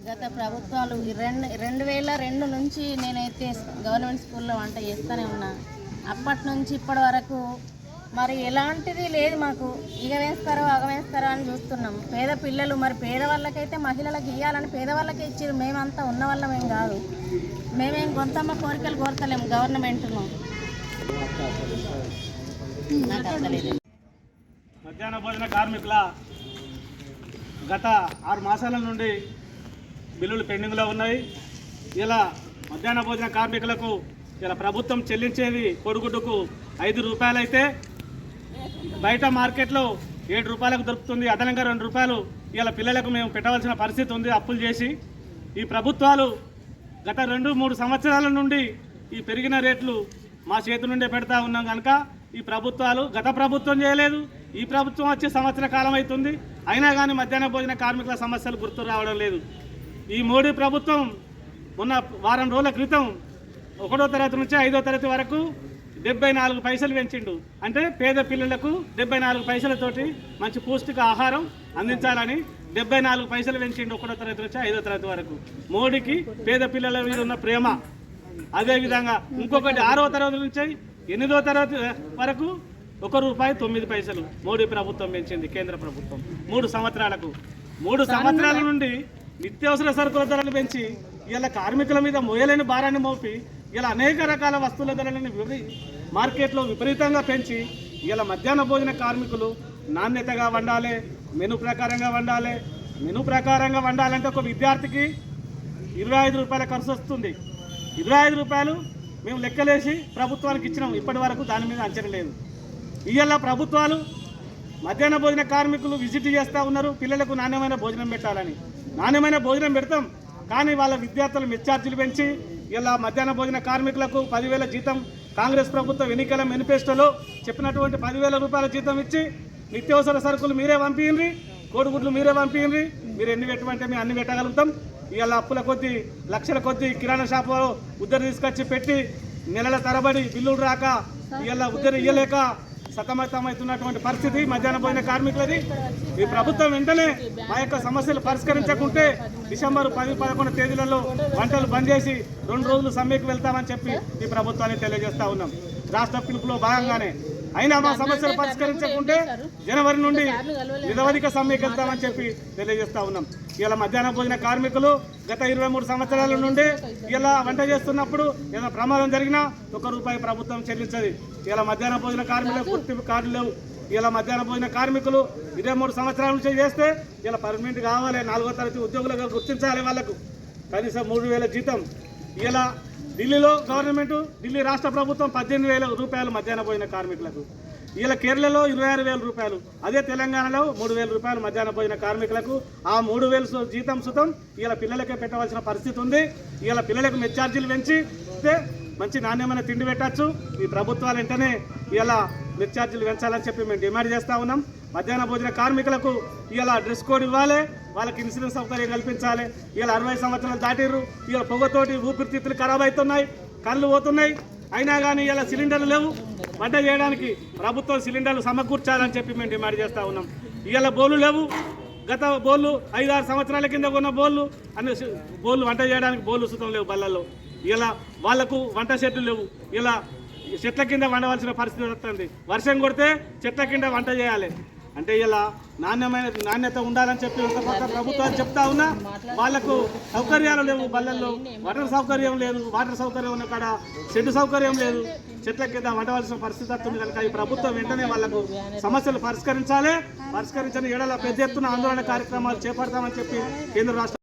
గత ప్రభుత్వాలు 2002 నుంచి నేనైతే గవర్నమెంట్ స్కూల్లో వంట చేస్తూనే ఉన్నా. అప్పటి నుంచి ఇప్పటి వరకు మరి ఎలాంటిది లేదు మాకు. ఇక వేస్తారో అగవేస్తారో అని చూస్తున్నాం. పేద పిల్లలు మరి పేదవాళ్ళకైతే మహిళలకు ఇవ్వాలని పేదవాళ్ళకే ఇచ్చారు. మేమంతా ఉన్న వాళ్ళమేం కాదు. మేమేం కొంతమ్మ కోరికలు కోరతలేము గవర్నమెంట్ను. మధ్యాహ్న భోజన కార్మికుల గత 6 మాసాల నుండి బిల్లులు పెండింగ్లో ఉన్నాయి. ఇలా మధ్యాహ్న భోజన కార్మికులకు ఇలా ప్రభుత్వం చెల్లించేది కోడిగుడ్డుకు 5 రూపాయలు అయితే బయట మార్కెట్లో 7 రూపాయలకు దొరుకుతుంది. అదనంగా 2 రూపాయలు ఇలా పిల్లలకు మేము పెట్టవలసిన పరిస్థితి ఉంది అప్పులు చేసి. ఈ ప్రభుత్వాలు గత 2-3 సంవత్సరాల నుండి ఈ పెరిగిన రేట్లు మా చేతి నుండే పెడతా ఉన్నాం కనుక ఈ ప్రభుత్వాలు గత ప్రభుత్వం చేయలేదు, ఈ ప్రభుత్వం వచ్చే సంవత్సర కాలం అవుతుంది. అయినా కానీ మధ్యాహ్న భోజన కార్మికుల సమస్యలు గుర్తు రావడం లేదు. ఈ మోడీ ప్రభుత్వం మొన్న వారం రోజుల క్రితం 1వ తరగతి నుంచి 5వ తరగతి వరకు 74 పైసలు పెంచిండు. అంటే పేద పిల్లలకు 74 పైసలతోటి మంచి పౌష్టిక ఆహారం అందించాలని 74 పైసలు పెంచిండు 1వ తరగతి నుంచి 5వ తరగతి వరకు. మోడీకి పేద పిల్లల మీద ఉన్న ప్రేమ. అదేవిధంగా ఇంకొకటి 6వ తరగతి నుంచి 8వ తరగతి వరకు ₹1.09 మోడీ ప్రభుత్వం పెంచింది, కేంద్ర ప్రభుత్వం 3 సంవత్సరాలకు. 3 సంవత్సరాల నుండి నిత్యావసర సరుకుల ధరలు పెంచి ఇలా కార్మికుల మీద మోయలేని భారాన్ని మోపి ఇలా అనేక రకాల వస్తువుల ధరలను మార్కెట్లో విపరీతంగా పెంచి ఇలా మధ్యాహ్న భోజన కార్మికులు నాణ్యతగా వండాలి, మెను ప్రకారంగా వండాలి. మెను ప్రకారంగా వండాలంటే ఒక విద్యార్థికి 25 రూపాయల ఖర్చు వస్తుంది. 25 రూపాయలు మేము లెక్కలేసి ప్రభుత్వానికి ఇచ్చినాం. ఇప్పటి వరకు దాని మీద అంచనా లేదు. ఇవాళ ప్రభుత్వాలు మధ్యాహ్న భోజన కార్మికులు విజిట్ చేస్తూ ఉన్నారు. పిల్లలకు నాణ్యమైన భోజనం పెట్టాలని. నాణ్యమైన భోజనం పెడతాం, కానీ వాళ్ళ విద్యార్థులు మెచ్చార్జీలు పెంచి ఇలా మధ్యాహ్న భోజన కార్మికులకు 10,000 జీతం కాంగ్రెస్ ప్రభుత్వం ఎన్నికల మేనిఫెస్టోలో చెప్పినటువంటి 10,000 రూపాయల జీతం ఇచ్చి నిత్యావసర సరుకులు మీరే పంపించండి, కోడిగుడ్లు మీరే పంపించండి, మీరు ఎన్ని పెట్టమంటే మేము అన్ని పెట్టగలుగుతాం. ఇవాళ అప్పుల కొద్దీ లక్షల కొద్దీ కిరాణా షాపులో ఉద్దరు తీసుకొచ్చి పెట్టి నెలల తరబడి బిల్లులు రాక ఇవాళ ఉద్దరు ఇయ్యలేక సతమతమవుతున్నటువంటి పరిస్థితి మధ్యాహ్న భోజన కార్మికులది. ఈ ప్రభుత్వం వెంటనే మా యొక్క సమస్యలు పరిష్కరించకుంటే డిసెంబర్ 10-11 తేదీలలో వంటలు బంద్ చేసి 2 రోజులు సమ్మెకు వెళ్తామని చెప్పి ఈ ప్రభుత్వాన్ని తెలియజేస్తా ఉన్నాం. రాష్ట్ర పిలుపులో భాగంగానే అయినా మా సమస్యలు పరిష్కరించకుంటే జనవరి నుండి నిరవధిక సమ్మెకు వెళ్తామని చెప్పి తెలియజేస్తా ఉన్నాం. ఇలా మధ్యాహ్న భోజన కార్మికులు గత 23 సంవత్సరాల నుండి ఇలా వంట చేస్తున్నప్పుడు ఏదైనా ప్రమాదం జరిగినా ₹1 ప్రభుత్వం చెల్లించదు. ఇలా మధ్యాహ్న భోజన కార్మికులకు గుర్తింపు కార్డులు లేవు. ఇలా మధ్యాహ్న భోజన కార్మికులు 23 సంవత్సరాల నుంచి చేస్తే ఇలా పర్మనెంట్ కావాలి, 4వ తరగతి ఉద్యోగులుగా గుర్తించాలి. వాళ్ళకు కనీసం 3,000 జీతం. ఇలా ఢిల్లీలో ఢిల్లీ రాష్ట్ర ప్రభుత్వం 18,000 రూపాయలు మధ్యాహ్న భోజన కార్మికులకు. ఇలా కేరళలో 26,000 రూపాయలు. అదే తెలంగాణలో 3,000 రూపాయలు మధ్యాహ్న భోజన కార్మికులకు. ఆ 3,000 జీతం సుతం ఇలా పిల్లలకే పెట్టవలసిన పరిస్థితి ఉంది. ఇలా పిల్లలకు మెచ్చార్జీలు పెంచి మంచి నాణ్యమైన తిండి పెట్టచ్చు. ఈ ప్రభుత్వాలు వెంటనే ఇలా మెచ్చార్జీలు పెంచాలని చెప్పి మేము డిమాండ్ చేస్తూ ఉన్నాం. మధ్యాహ్న భోజన కార్మికులకు ఇలా డ్రెస్ కోడ్ ఇవ్వాలి, వాళ్ళకి ఇన్సూరెన్స్ సౌకర్యం కల్పించాలి. ఇలా 60 సంవత్సరాలు దాటిర్రు. ఇలా పొగతోటి ఊపిరితిత్తులు ఖరాబ్ అవుతున్నాయి, కళ్ళు పోతున్నాయి. అయినా కానీ ఇలా సిలిండర్లు లేవు వంట చేయడానికి. ప్రభుత్వం సిలిండర్లు సమకూర్చాలని చెప్పి మేము డిమాండ్ చేస్తూ ఉన్నాం. ఇలా బోళ్ళు లేవు. గత బోళ్ళు 5-6 సంవత్సరాల కింద ఉన్న బోళ్ళు అన్ని బోళ్ళు వంట చేయడానికి బోళ్ళు సుతం లేవు బళ్ళల్లో. ఇలా వాళ్లకు వంట సెట్లు లేవు. ఇలా చెట్ల కింద వండవలసిన పరిస్థితి వస్తుంది. వర్షం కొడితే చెట్ల కింద వంట చేయాలి. అంటే ఇలా నాణ్యత ఉండాలని చెప్పి ఒక పక్క ప్రభుత్వాలు చెప్తా ఉన్నా వాళ్లకు సౌకర్యాలు లేవు. బళ్ళల్లో వాటర్ సౌకర్యం లేదు. వాటర్ సౌకర్యం ఉన్న కాడ షెడ్ సౌకర్యం లేదు. చెట్ల కింద వండవలసిన పరిస్థితి వస్తుంది కనుక ఈ ప్రభుత్వం వెంటనే వాళ్లకు సమస్యలు పరిష్కరించాలి. పరిష్కరించని ఏడల పెద్ద ఎత్తున ఆందోళన కార్యక్రమాలు చేపడతామని చెప్పి కేంద్ర రాష్ట్ర